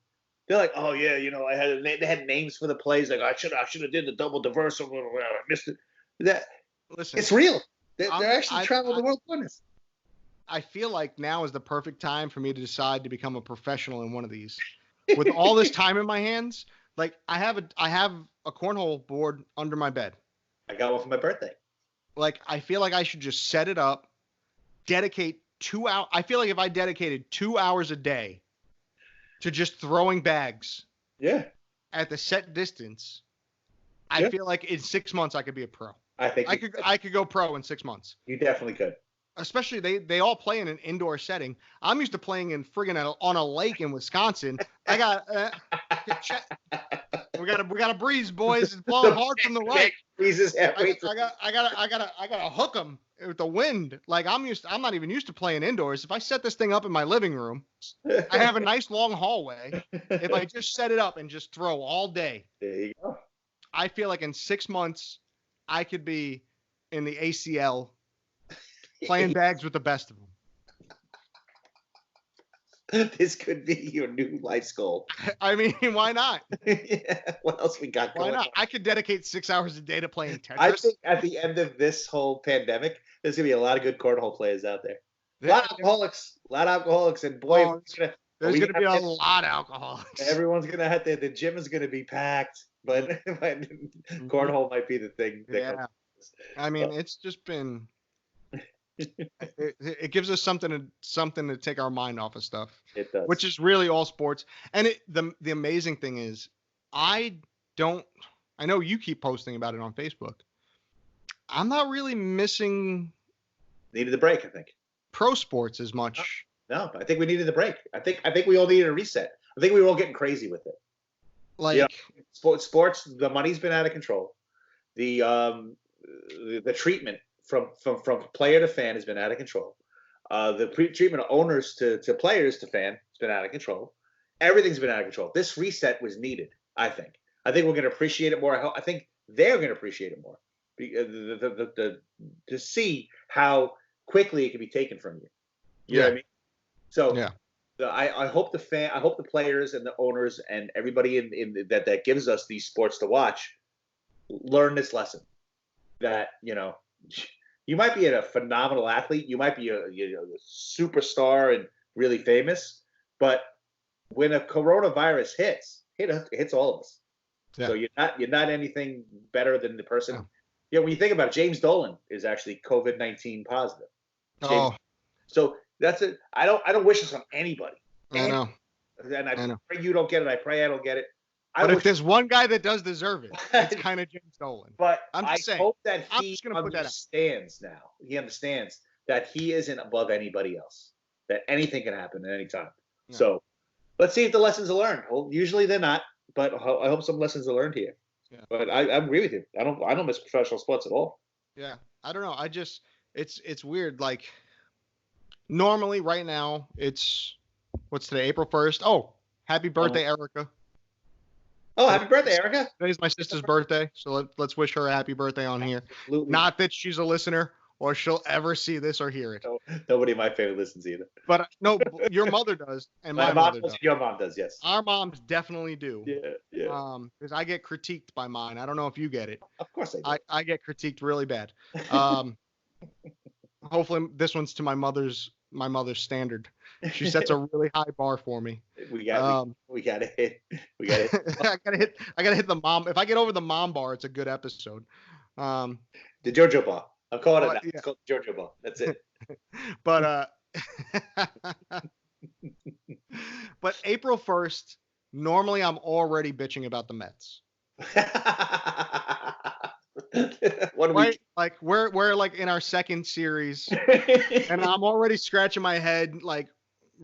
Speaker 1: They're like, oh yeah, they had names for the plays. Like I should have did the double diverse. I missed it.
Speaker 2: Listen,
Speaker 1: it's real. They're actually traveling the world doing this.
Speaker 2: I feel like now is the perfect time for me to decide to become a professional in one of these. With all this time in my hands, like I have a cornhole board under my bed.
Speaker 1: I got one for my birthday.
Speaker 2: Like I feel like I should just set it up, dedicate 2 hours. I feel like if I dedicated 2 hours a day to just throwing bags, at the set distance, I feel like in 6 months I could be a pro.
Speaker 1: I think
Speaker 2: I could go pro in 6 months.
Speaker 1: You definitely could.
Speaker 2: Especially they all play in an indoor setting. I'm used to playing in friggin' on a lake in Wisconsin. I got we got a breeze, boys. It's blowing hard from the right.
Speaker 1: Breezes halfway through.
Speaker 2: I gotta hook them with the wind. Like I'm not even used to playing indoors. If I set this thing up in my living room, I have a nice long hallway. If I just set it up and just throw all day,
Speaker 1: there you go.
Speaker 2: I feel like in 6 months I could be in the ACL playing bags with the best of
Speaker 1: them. This could be your new life's goal.
Speaker 2: I mean, why not?
Speaker 1: What else we got going on?
Speaker 2: Why not? I could dedicate 6 hours a day to playing Tetris.
Speaker 1: I think at the end of this whole pandemic, there's going to be a lot of good cornhole players out there. A lot of alcoholics. And boy,
Speaker 2: there's going to be a lot of alcoholics.
Speaker 1: Everyone's going to have to, the gym is going to be packed, but cornhole might be the thing.
Speaker 2: I mean, it's just been... it gives us something to take our mind off of stuff.
Speaker 1: It does.
Speaker 2: Which is really all sports. And the amazing thing is, I know you keep posting about it on Facebook. I'm not really missing.
Speaker 1: Needed the break, I think.
Speaker 2: Pro sports as much.
Speaker 1: No, I think we needed the break. I think we all needed a reset. I think we were all getting crazy with it.
Speaker 2: Like
Speaker 1: sports, the money's been out of control. The treatment from player to fan has been out of control. The treatment of owners to players to fan has been out of control. Everything's been out of control. This reset was needed, I think. I think we're going to appreciate it more. I think they're going to appreciate it more. To see how quickly it can be taken from you. You know what I mean? So I hope the players and the owners and everybody in that gives us these sports to watch learn this lesson. That, you might be a phenomenal athlete. You might be a superstar and really famous. But when a coronavirus hits, it hits all of us. Yeah. So you're not anything better than the person. Yeah. When you think about it, James Dolan is actually COVID-19 positive. So that's it. I don't wish this on anybody.
Speaker 2: I know.
Speaker 1: And I pray you don't get it. I pray I don't get it.
Speaker 2: But if there's one guy that does deserve it, it's kind of James Dolan.
Speaker 1: But
Speaker 2: I'm just saying,
Speaker 1: hope that he understands now. He understands that he isn't above anybody else. That anything can happen at any time. Yeah. So let's see if the lessons are learned. Well, usually they're not, but I hope some lessons are learned here. Yeah. But I agree with you. I don't miss professional sports at all.
Speaker 2: Yeah, I don't know. It's weird. Like normally, right now, what's today? April 1st. Oh, happy birthday, Erica.
Speaker 1: Oh, happy birthday, Erica.
Speaker 2: Today's my sister's birthday, so let's wish her a happy birthday on here.
Speaker 1: Absolutely.
Speaker 2: Not that she's a listener or she'll ever see this or hear it.
Speaker 1: No, nobody in my family listens either.
Speaker 2: But no, your mother does, and my mother does.
Speaker 1: Your mom does, yes.
Speaker 2: Our moms definitely do.
Speaker 1: Yeah.
Speaker 2: Because I get critiqued by mine. I don't know if you get it.
Speaker 1: Of course I do.
Speaker 2: I get critiqued really bad. Hopefully this one's to my mother's standard. She sets a really high bar for me.
Speaker 1: We gotta hit.
Speaker 2: I gotta hit the mom. If I get over the mom bar, it's a good episode.
Speaker 1: The JoJo bar. I'm calling it now. It's called the JoJo bar. That's it.
Speaker 2: But but April 1st, normally I'm already bitching about the Mets. Like we're like in our second series, and I'm already scratching my head like,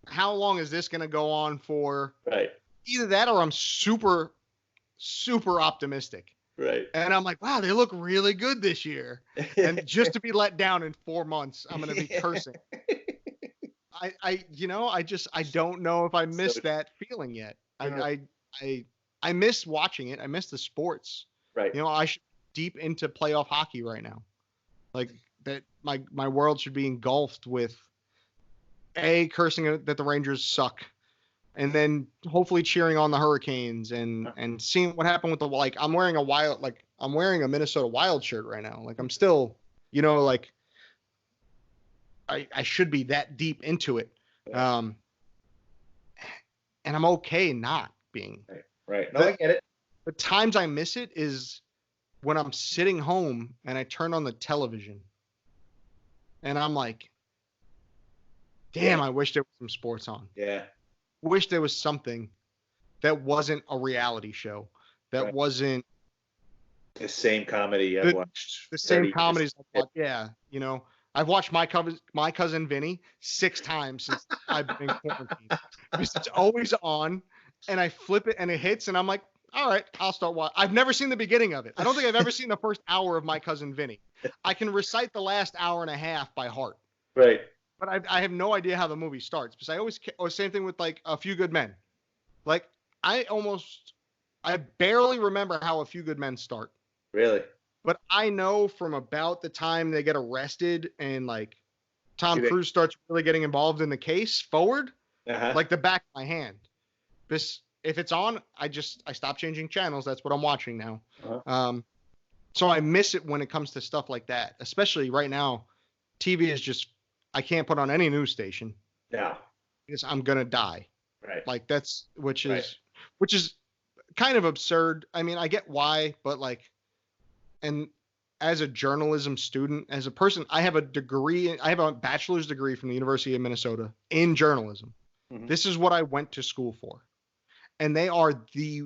Speaker 2: how long is this going to go on for?
Speaker 1: Right.
Speaker 2: Either that or I'm super, super optimistic.
Speaker 1: Right.
Speaker 2: And I'm like, wow, they look really good this year. And just to be let down in 4 months, I'm going to be cursing. I don't know if I missed that feeling yet. I miss watching it. I miss the sports.
Speaker 1: Right.
Speaker 2: I should be deep into playoff hockey right now. Like that, my world should be engulfed with cursing that the Rangers suck, and then hopefully cheering on the Hurricanes and seeing what happened with I'm wearing a Minnesota Wild shirt right now. Like I'm still, like I should be that deep into it. And I'm okay not being.
Speaker 1: Right. No, I get it.
Speaker 2: The times I miss it is when I'm sitting home and I turn on the television and I'm like, damn, I wish there was some sports on.
Speaker 1: Yeah.
Speaker 2: Wish there was something that wasn't a reality show, that wasn't
Speaker 1: the same comedy I've watched.
Speaker 2: The same comedies. Yeah. I've watched My Cousin Vinny 6 times since I've been quarantined. Because it's always on, and I flip it and it hits, and I'm like, all right, I'll start watching. I've never seen the beginning of it. I don't think I've ever seen the first hour of My Cousin Vinny. I can recite the last hour and a half by heart.
Speaker 1: Right.
Speaker 2: But I have no idea how the movie starts. Because same thing with A Few Good Men. Like I barely remember how A Few Good Men start.
Speaker 1: Really?
Speaker 2: But I know from about the time they get arrested and Tom Cruise starts really getting involved in the case forward, like the back of my hand. If it's on, I stop changing channels. That's what I'm watching now. So I miss it when it comes to stuff like that, especially right now. TV is just, I can't put on any news station.
Speaker 1: Yeah.
Speaker 2: Because I'm going to die.
Speaker 1: Right.
Speaker 2: Which is kind of absurd. I mean, I get why, but and as a journalism student, as a person, I have a bachelor's degree from the University of Minnesota in journalism. Mm-hmm. This is what I went to school for. And they are the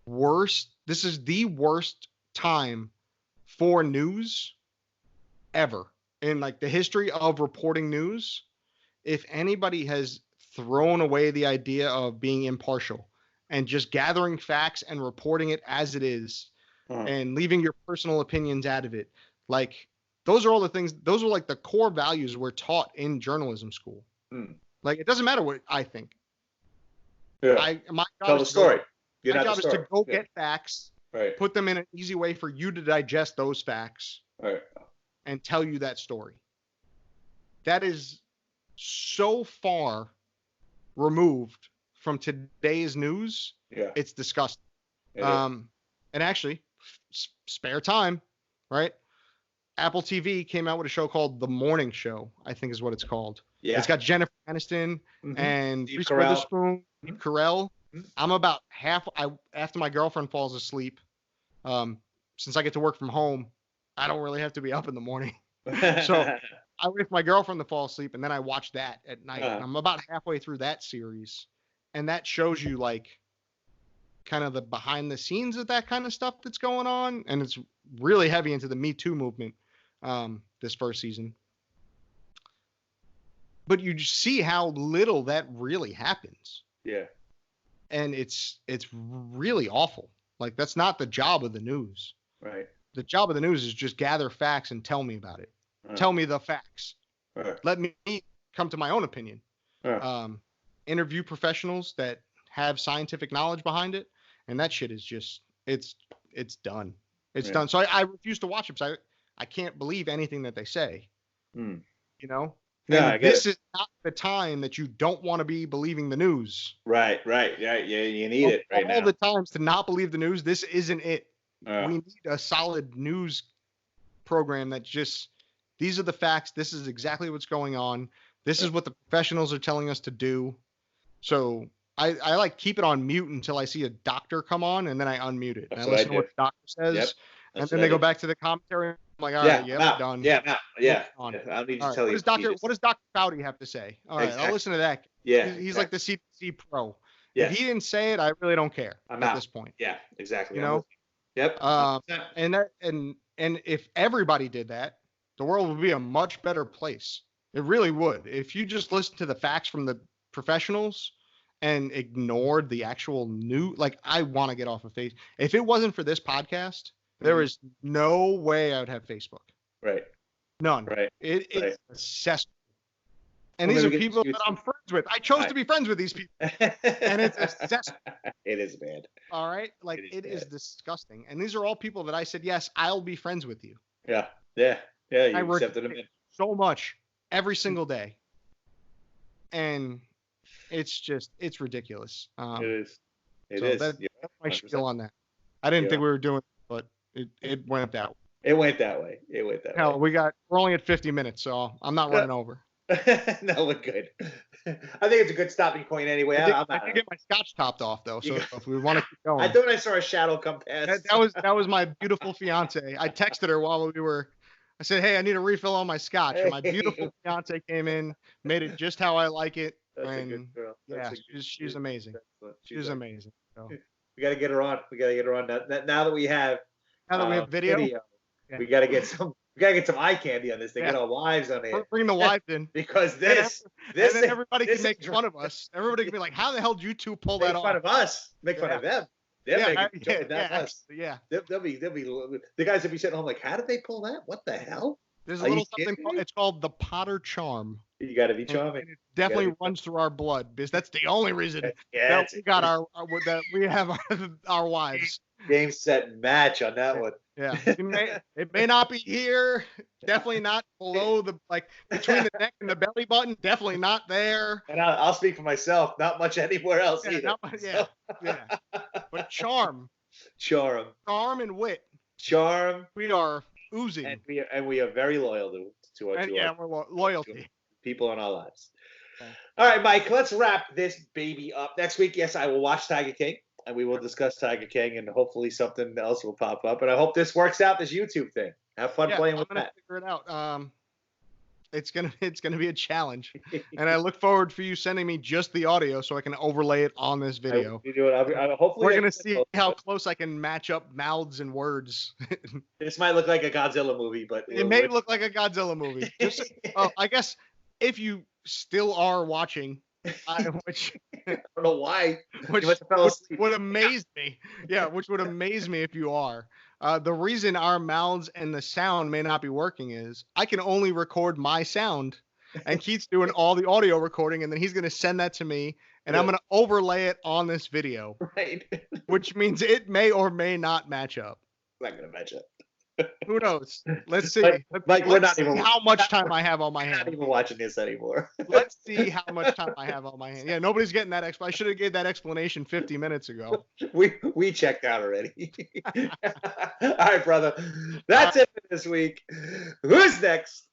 Speaker 2: worst. This is the worst time for news ever in the history of reporting news. If anybody has thrown away the idea of being impartial and just gathering facts and reporting it as it is, and leaving your personal opinions out of it. Those are all the things, those are the core values we're taught in journalism school. It doesn't matter what I think.
Speaker 1: Yeah.
Speaker 2: My job
Speaker 1: Tell the story.
Speaker 2: My job is to go get facts,
Speaker 1: right,
Speaker 2: put them in an easy way for you to digest those facts,
Speaker 1: right,
Speaker 2: and tell you that story. That is so far removed from today's news.
Speaker 1: Yeah.
Speaker 2: It's disgusting. And actually, spare time, right? Apple TV came out with a show called The Morning Show, I think is what it's called. Yeah. It's got Jennifer Aniston and Reese Witherspoon, Steve Carell. I'm about after my girlfriend falls asleep. Since I get to work from home, I don't really have to be up in the morning. So I wait for my girlfriend to fall asleep, and then I watch that at night. I'm about halfway through that series, and that shows you kind of the behind the scenes of that kind of stuff that's going on. And it's really heavy into the Me Too movement, this first season. But you see how little that really happens.
Speaker 1: Yeah.
Speaker 2: And it's really awful. That's not the job of the news.
Speaker 1: Right.
Speaker 2: The job of the news is just gather facts and tell me about it. Tell me the facts. Let me come to my own opinion. Interview professionals that have scientific knowledge behind it, and that shit is just it's done. It's done. So I refuse to watch it because I can't believe anything that they say. This is not the time that you don't want to be believing the news.
Speaker 1: Right. Yeah, you need it right now.
Speaker 2: All the times to not believe the news, this isn't it. We need a solid news program that just, these are the facts. This is exactly what's going on. This is what the professionals are telling us to do. So I keep it on mute until I see a doctor come on, and then I unmute it. And I listen to what the doctor says, and then they go back to the commentary. I'm like, all right, we're done.
Speaker 1: Yeah. I need to tell you.
Speaker 2: What does Dr. Fauci have to say? All right, I'll listen to that.
Speaker 1: Yeah.
Speaker 2: He's like the CDC pro.
Speaker 1: Yeah.
Speaker 2: If he didn't say it, I really don't care at this point.
Speaker 1: Yeah, exactly.
Speaker 2: Yep. And if everybody did that, the world would be a much better place. It really would. If you just listen to the facts from the professionals and ignored the actual new, I want to get off of Facebook. If it wasn't for this podcast, there is no way I would have Facebook.
Speaker 1: Right.
Speaker 2: None.
Speaker 1: Right.
Speaker 2: It's accessible. And these are people that I'm friends with. I chose to be friends with these people. And it's accessible.
Speaker 1: It is bad.
Speaker 2: All right? Like, it is disgusting. And these are all people that I said, yes, I'll be friends with you.
Speaker 1: Yeah. Yeah. Yeah. You
Speaker 2: I
Speaker 1: accepted them in.
Speaker 2: So much every single day. And it's ridiculous.
Speaker 1: It is.
Speaker 2: That's my spiel on that. I didn't think we were doing it, but it went that way.
Speaker 1: It went that way.
Speaker 2: Hell, we're only at 50 minutes, so I'm not running over.
Speaker 1: No, we're good. I think it's a good stopping point anyway. I
Speaker 2: did get my scotch topped off though, so if we want to keep going.
Speaker 1: I thought I saw a shadow come past.
Speaker 2: That was my beautiful fiance. I texted her while I said, hey, I need a refill on my scotch. And my beautiful fiance came in, made it just how I like it.
Speaker 1: That's a good girl.
Speaker 2: She's amazing. She's amazing. So.
Speaker 1: We got to get her on. Now that we have
Speaker 2: video,
Speaker 1: we got to get some eye candy on this thing. Get our wives on it.
Speaker 2: Bring the wives in
Speaker 1: because
Speaker 2: and then everybody can make fun of us. Everybody can be like, "How the hell did you two pull that off?"
Speaker 1: Make fun of us. Make fun of them. They're making not us.
Speaker 2: Yeah.
Speaker 1: They'll be the guys will be sitting home like, "How did they pull that? What the hell?"
Speaker 2: There's a little something. It's called the Potter charm.
Speaker 1: You got to be charming.
Speaker 2: And it definitely runs through our blood because that's the only reason
Speaker 1: that
Speaker 2: we got that we have our wives.
Speaker 1: Game, set, match on that one.
Speaker 2: Yeah, it may not be here. Definitely not below between the neck and the belly button. Definitely not there.
Speaker 1: And I'll speak for myself. Not much anywhere else either.
Speaker 2: But charm and wit.
Speaker 1: Charm.
Speaker 2: We are oozing,
Speaker 1: and we are very loyal to our
Speaker 2: we're loyalty.
Speaker 1: People in our lives. Okay. All right, Mike. Let's wrap this baby up. Next week, yes, I will watch Tiger King. And we will discuss Tiger King, and hopefully something else will pop up. And I hope this works out, this YouTube thing. Have fun playing with that. I'm gonna
Speaker 2: figure it out. It's gonna be a challenge, and I look forward for you sending me just the audio so I can overlay it on this video.
Speaker 1: Hopefully,
Speaker 2: we're gonna see how close I can match up mouths and words.
Speaker 1: This might look like a Godzilla movie, but
Speaker 2: it may look like a Godzilla movie. I guess if you still are watching. Which
Speaker 1: I don't know why.
Speaker 2: Which would amaze me. Yeah, which would amaze me if you are. The reason our mouths and the sound may not be working is I can only record my sound, and Keith's doing all the audio recording, and then he's going to send that to me, and I'm going to overlay it on this video.
Speaker 1: Right.
Speaker 2: Which means it may or may not match up.
Speaker 1: It's not going to match up.
Speaker 2: Who knows? Let's see.
Speaker 1: Let's see
Speaker 2: how much time I have on my hand.
Speaker 1: I'm not even watching this anymore.
Speaker 2: Let's see how much time I have on my hand. Yeah, nobody's getting that. I should have gave that explanation 50 minutes ago.
Speaker 1: We checked out already. All right, brother. That's it for this week. Who's next?